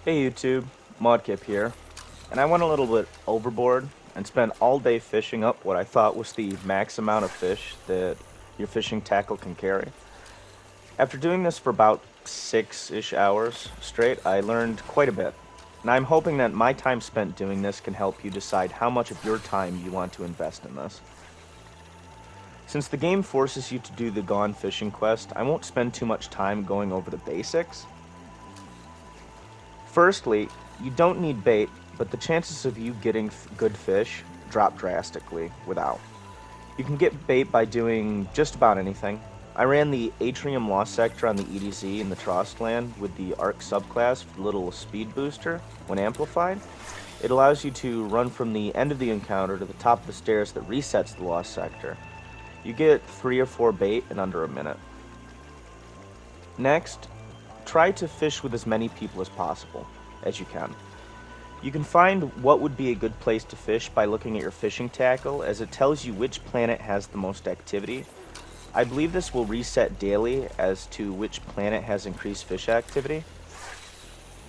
Hey YouTube, Modkip here, and I went a little bit overboard and spent all day fishing up what I thought was the max amount of fish that your fishing tackle can carry. After doing this for about 6-ish hours straight, I learned quite a bit, and I'm hoping that my time spent doing this can help you decide how much of your time you want to invest in this. Since the game forces you to do the Gone Fishing quest, I won't spend too much time going over the basics. Firstly, you don't need bait, but the chances of you getting good fish drop drastically without. You can get bait by doing just about anything. I ran the Atrium Lost Sector on the EDZ in the Trostland with the Arc subclass for the little speed booster when amplified. It allows you to run from the end of the encounter to the top of the stairs that resets the Lost Sector. You get 3 or 4 bait in under a minute. Next, try to fish with as many people as possible, as you can. You can find what would be a good place to fish by looking at your fishing tackle, as it tells you which planet has the most activity. I believe this will reset daily as to which planet has increased fish activity.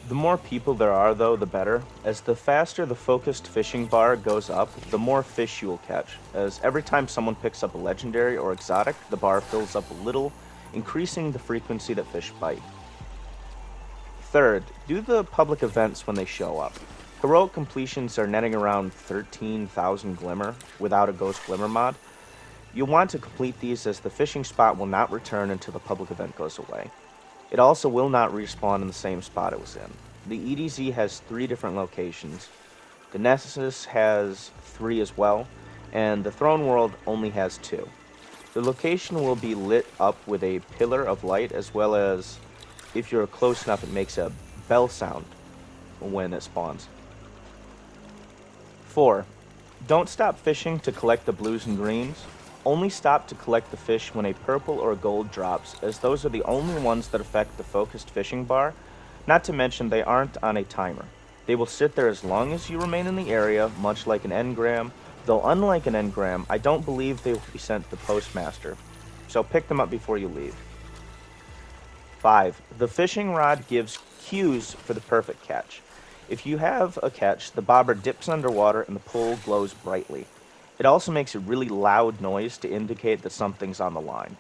The more people there are, though, the better, as the faster the focused fishing bar goes up, the more fish you will catch, as every time someone picks up a legendary or exotic, the bar fills up a little, increasing the frequency that fish bite. Third, do the public events when they show up. Heroic completions are netting around 13,000 Glimmer without a Ghost Glimmer mod. You'll want to complete these as the fishing spot will not return until the public event goes away. It also will not respawn in the same spot it was in. The EDZ has 3 different locations. The Nessus has 3 as well, and the Throne World only has 2. The location will be lit up with a pillar of light, as well as, if you're close enough, it makes a bell sound when it spawns. 4. Don't stop fishing to collect the blues and greens. Only stop to collect the fish when a purple or a gold drops, as those are the only ones that affect the focused fishing bar, not to mention they aren't on a timer. They will sit there as long as you remain in the area, much like an engram, though unlike an engram, I don't believe they will be sent to the postmaster, so pick them up before you leave. 5. The fishing rod gives cues for the perfect catch. If you have a catch, the bobber dips underwater and the pole glows brightly. It also makes a really loud noise to indicate that something's on the line.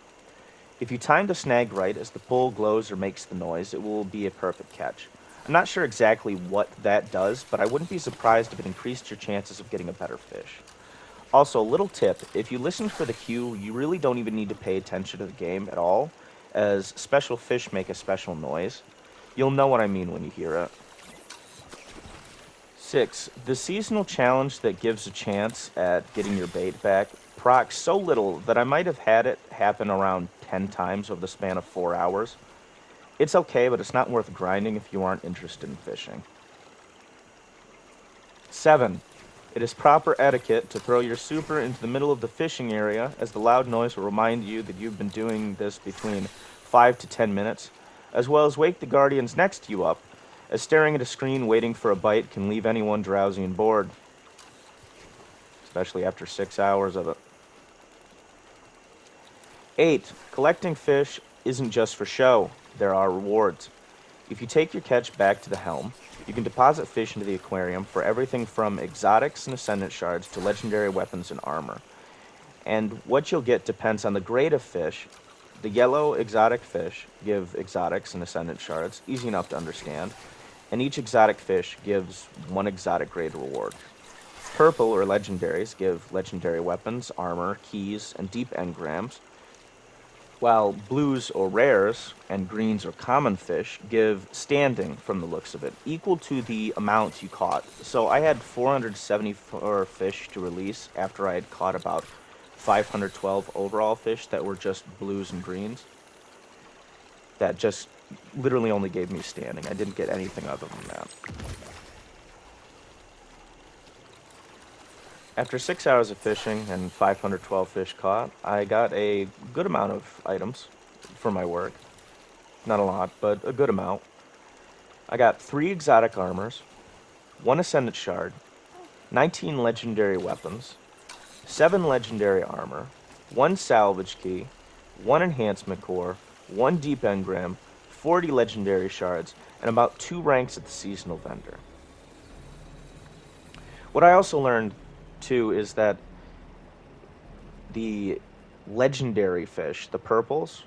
If you time the snag right as the pole glows or makes the noise, it will be a perfect catch. I'm not sure exactly what that does, but I wouldn't be surprised if it increased your chances of getting a better fish. Also, a little tip, if you listen for the cue, you really don't even need to pay attention to the game at all, as special fish make a special noise. You'll know what I mean when you hear it. 6. The seasonal challenge that gives a chance at getting your bait back procs so little that I might have had it happen around 10 times over the span of 4 hours. It's okay, but it's not worth grinding if you aren't interested in fishing. 7. It is proper etiquette to throw your super into the middle of the fishing area, as the loud noise will remind you that you've been doing this between 5 to 10 minutes, as well as wake the guardians next to you up, as staring at a screen waiting for a bite can leave anyone drowsy and bored, especially after 6 hours of it. 8. Collecting fish isn't just for show, there are rewards. If you take your catch back to the helm, you can deposit fish into the aquarium for everything from exotics and ascendant shards to legendary weapons and armor. And what you'll get depends on the grade of fish. The yellow exotic fish give exotics and ascendant shards, easy enough to understand, and each exotic fish gives 1 exotic grade reward. Purple or legendaries give legendary weapons, armor, keys, and deep engrams, while blues or rares and greens or common fish give standing from the looks of it, equal to the amount you caught. So I had 474 fish to release after I had caught about 512 overall fish that were just blues and greens. That just literally only gave me standing. I didn't get anything other than that. After 6 hours of fishing and 512 fish caught, I got a good amount of items for my work. Not a lot, but a good amount. I got 3 exotic armors, 1 ascendant shard, 19 legendary weapons, 7 legendary armor, 1 salvage key, 1 enhancement core, 1 deep engram, 40 legendary shards, and about 2 ranks at the seasonal vendor. What I also learned, too, is that the legendary fish, the purples,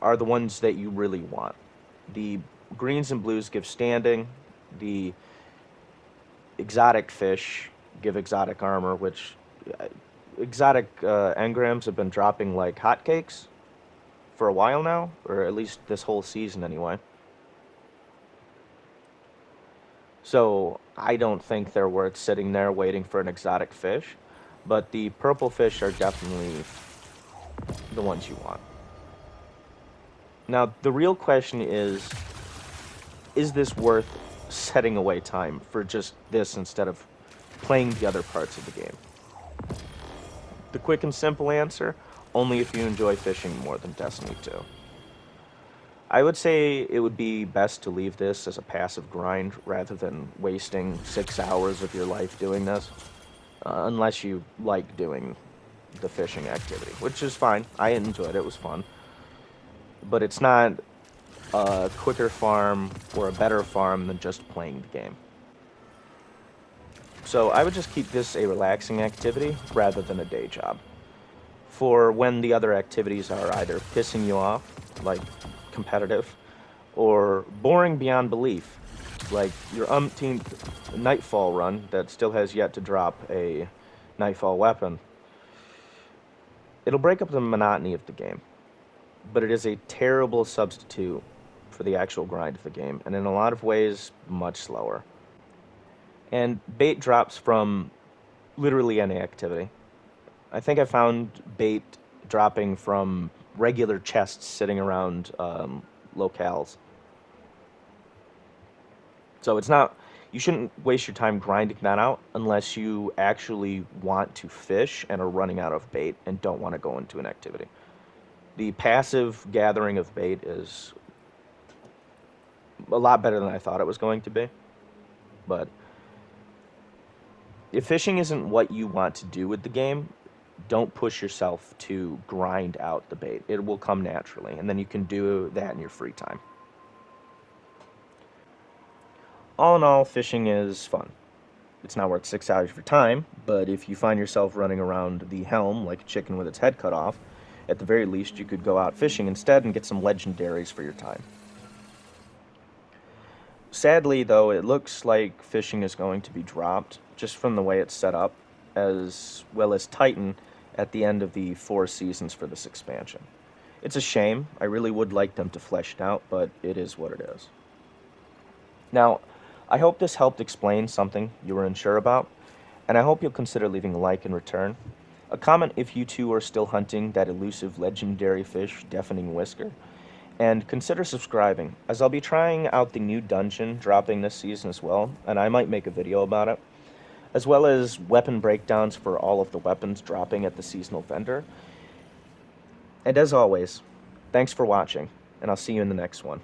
are the ones that you really want. The greens and blues give standing. The exotic fish give exotic armor, which exotic engrams have been dropping like hotcakes for a while now, or at least this whole season anyway. So I don't think they're worth sitting there waiting for an exotic fish, but the purple fish are definitely the ones you want. Now, the real question is this worth setting away time for just this instead of playing the other parts of the game? The quick and simple answer, only if you enjoy fishing more than Destiny 2. I would say it would be best to leave this as a passive grind rather than wasting 6 hours of your life doing this, unless you like doing the fishing activity, which is fine. I enjoyed it, it was fun. But it's not a quicker farm or a better farm than just playing the game. So I would just keep this a relaxing activity rather than a day job. For when the other activities are either pissing you off, like competitive, or boring beyond belief, like your umpteenth Nightfall run that still has yet to drop a Nightfall weapon. It'll break up the monotony of the game, but it is a terrible substitute for the actual grind of the game, and in a lot of ways, much slower. And bait drops from literally any activity. I think I found bait dropping from regular chests sitting around locales. So it's not, you shouldn't waste your time grinding that out unless you actually want to fish and are running out of bait and don't want to go into an activity. The passive gathering of bait is a lot better than I thought it was going to be. But if fishing isn't what you want to do with the game, don't push yourself to grind out the bait. It will come naturally, and then you can do that in your free time. All in all, fishing is fun. It's not worth 6 hours of your time, but if you find yourself running around the helm like a chicken with its head cut off, at the very least you could go out fishing instead and get some legendaries for your time. Sadly, though, it looks like fishing is going to be dropped, just from the way it's set up, as well as Titan at the end of the 4 seasons for this expansion. It's a shame. I really would like them to flesh it out, but it is what it is. Now, I hope this helped explain something you were unsure about, and I hope you'll consider leaving a like in return. A comment if you too are still hunting that elusive legendary fish, Deafening Whisker, and consider subscribing, as I'll be trying out the new dungeon dropping this season as well, and I might make a video about it, as well as weapon breakdowns for all of the weapons dropping at the seasonal vendor. And as always, thanks for watching, and I'll see you in the next one.